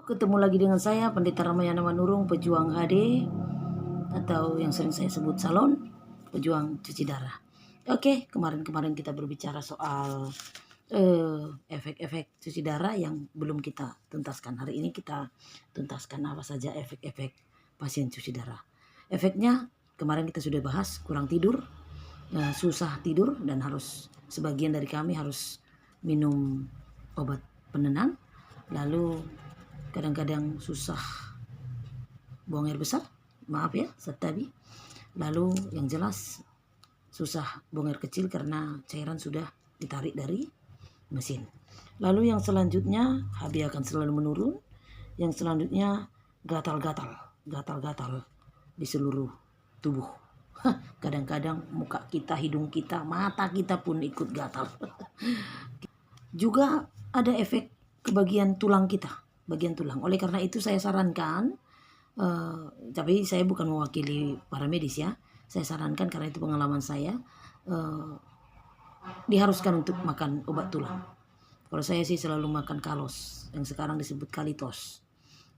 Ketemu lagi dengan saya Pendeta Ramayana Manurung, pejuang HD atau yang sering saya sebut salon, pejuang cuci darah. Oke, kemarin kita berbicara soal efek-efek cuci darah yang belum kita tuntaskan. Hari ini kita tuntaskan apa saja efek-efek pasien cuci darah. Efeknya kemarin kita sudah bahas, kurang tidur, susah tidur, dan harus sebagian dari kami harus minum obat penenang. Lalu kadang-kadang susah buang air besar, maaf ya tadi. Lalu yang jelas susah buang air kecil karena cairan sudah ditarik dari mesin. Lalu yang selanjutnya HB akan selalu menurun. Yang selanjutnya gatal-gatal di seluruh tubuh. Kadang-kadang muka kita, hidung kita, mata kita pun ikut gatal. Juga ada efek ke bagian tulang kita, bagian tulang. Oleh karena itu saya sarankan, tapi saya bukan mewakili para medis ya, saya sarankan karena itu pengalaman saya, diharuskan untuk makan obat tulang. Kalau saya sih selalu makan kalos, yang sekarang disebut kalitos.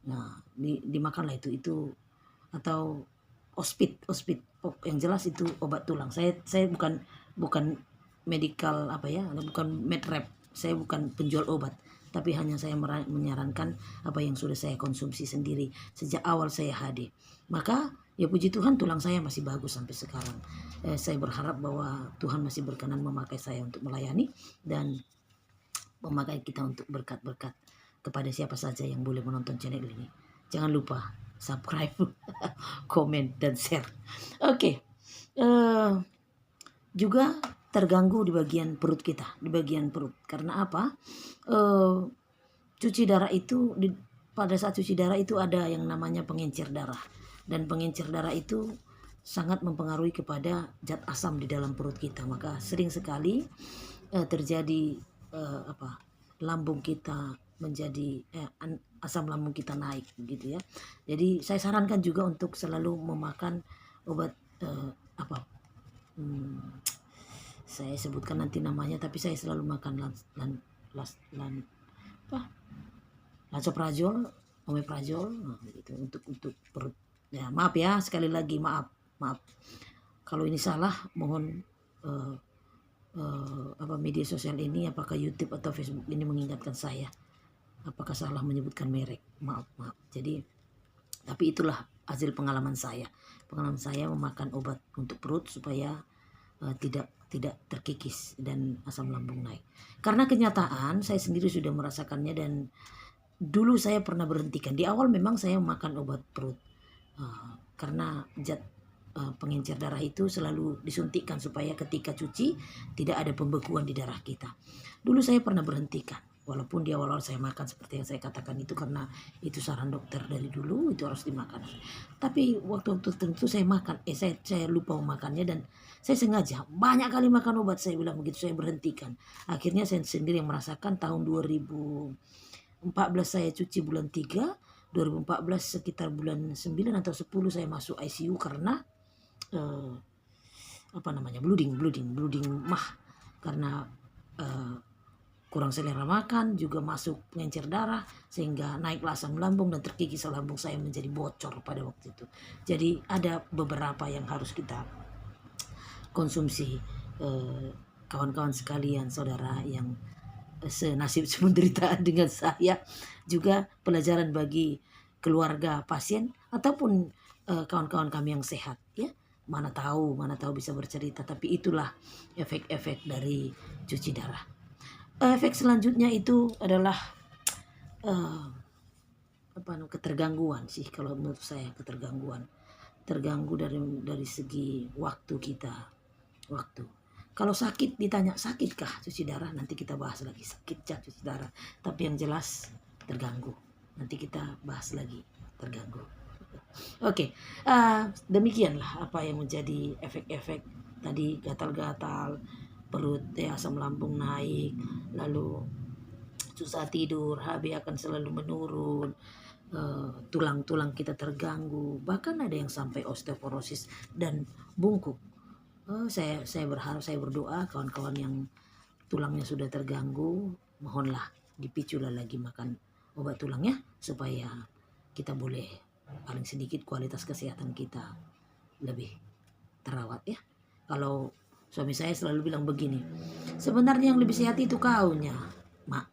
Nah, dimakanlah itu atau ospit. Yang jelas itu obat tulang. Saya bukan medical bukan medrep. Saya bukan penjual obat, tapi hanya saya menyarankan apa yang sudah saya konsumsi sendiri sejak awal saya HD. Maka ya puji Tuhan tulang saya masih bagus sampai sekarang. Saya berharap bahwa Tuhan masih berkenan memakai saya untuk melayani dan memakai kita untuk berkat-berkat kepada siapa saja yang boleh menonton channel ini. Jangan lupa subscribe, komen, dan share. Oke. Juga terganggu di bagian perut kita, di bagian perut. Karena apa? Cuci darah itu, pada saat cuci darah itu ada yang namanya pengencer darah. Dan pengencer darah itu sangat mempengaruhi kepada zat asam di dalam perut kita. Maka sering sekali terjadi lambung kita menjadi asam lambung kita naik gitu ya. Jadi saya sarankan juga untuk selalu memakan obat saya sebutkan nanti namanya, tapi saya selalu makan lansoprazol, omeprazol, gitu untuk perut. Ya maaf ya, sekali lagi maaf kalau ini salah, mohon media sosial ini, apakah YouTube atau Facebook ini mengingatkan saya apakah salah menyebutkan merek, maaf. Jadi tapi itulah hasil pengalaman saya memakan obat untuk perut supaya tidak terkikis dan asam lambung naik. Karena kenyataan saya sendiri sudah merasakannya, dan dulu saya pernah berhentikan. Di awal memang saya makan obat perut karena zat pengencer darah itu selalu disuntikkan supaya ketika cuci tidak ada pembekuan di darah kita. Dulu saya pernah berhentikan, walaupun di awal-awal saya makan seperti yang saya katakan itu karena itu saran dokter dari dulu, itu harus dimakan. Tapi waktu tertentu saya makan, saya lupa memakannya, dan saya sengaja banyak kali makan obat. Saya bilang begitu, saya berhentikan. Akhirnya saya sendiri yang merasakan. Tahun 2014 saya cuci bulan 3, 2014 sekitar bulan 9 atau 10 saya masuk ICU karena blooding mah, karena kurang selera makan, juga masuk pengencer darah sehingga naiklah asam lambung dan terkikis lambung saya menjadi bocor pada waktu itu. Jadi ada beberapa yang harus kita konsumsi, kawan-kawan sekalian, saudara yang senasib sependeritaan dengan saya, juga pelajaran bagi keluarga pasien ataupun kawan-kawan kami yang sehat ya. Mana tahu bisa bercerita, tapi itulah efek-efek dari cuci darah. Efek selanjutnya itu adalah ketergangguan sih, kalau menurut saya terganggu dari segi waktu kita. Kalau sakit, ditanya sakitkah cuci darah, nanti kita bahas lagi sakitkah cuci darah, tapi yang jelas terganggu, nanti kita bahas lagi terganggu. Oke, demikianlah apa yang menjadi efek-efek tadi. Gatal-gatal perut, asam lambung naik, lalu susah tidur, HB akan selalu menurun, tulang-tulang kita terganggu, bahkan ada yang sampai osteoporosis dan bungkuk. Saya berharap, saya berdoa kawan-kawan yang tulangnya sudah terganggu, mohonlah dipiculah lagi makan obat tulangnya supaya kita boleh paling sedikit kualitas kesehatan kita lebih terawat ya. Kalau suami saya selalu bilang begini, sebenarnya yang lebih sehat itu kaunya, mak,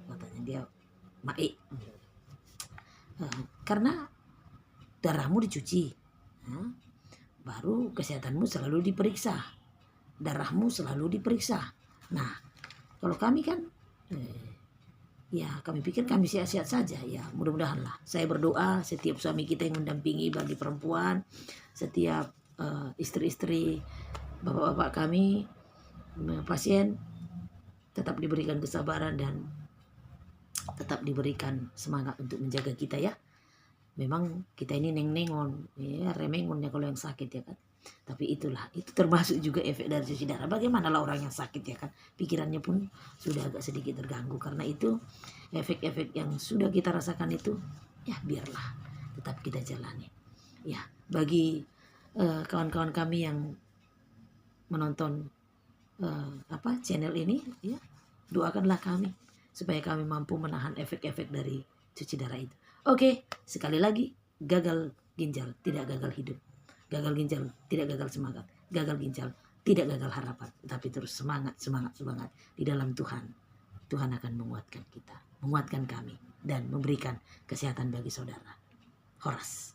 katanya dia, Mae. Karena darahmu dicuci, baru kesehatanmu selalu diperiksa, darahmu selalu diperiksa. Nah, kalau kami kan, ya kami pikir kami sehat-sehat saja ya, mudah-mudahan lah. Saya berdoa setiap suami kita yang mendampingi bagi perempuan, setiap istri-istri, bapak-bapak kami, pasien tetap diberikan kesabaran dan tetap diberikan semangat untuk menjaga kita ya. Memang kita ini neng-nengon, ya remengon ya kalau yang sakit ya kan. Tapi itulah, itu termasuk juga efek dari cuci darah. Bagaimanalah orang yang sakit ya kan, pikirannya pun sudah agak sedikit terganggu. Karena itu efek-efek yang sudah kita rasakan itu, ya biarlah tetap kita jalani. Ya, bagi kawan-kawan kami yang menonton channel ini, ya doakanlah kami supaya kami mampu menahan efek-efek dari cuci darah itu. Oke, sekali lagi, gagal ginjal tidak gagal hidup. Gagal ginjal tidak gagal semangat. Gagal ginjal tidak gagal harapan. Tapi terus semangat, semangat, semangat. Di dalam Tuhan, Tuhan akan menguatkan kita, menguatkan kami, dan memberikan kesehatan bagi saudara. Horas.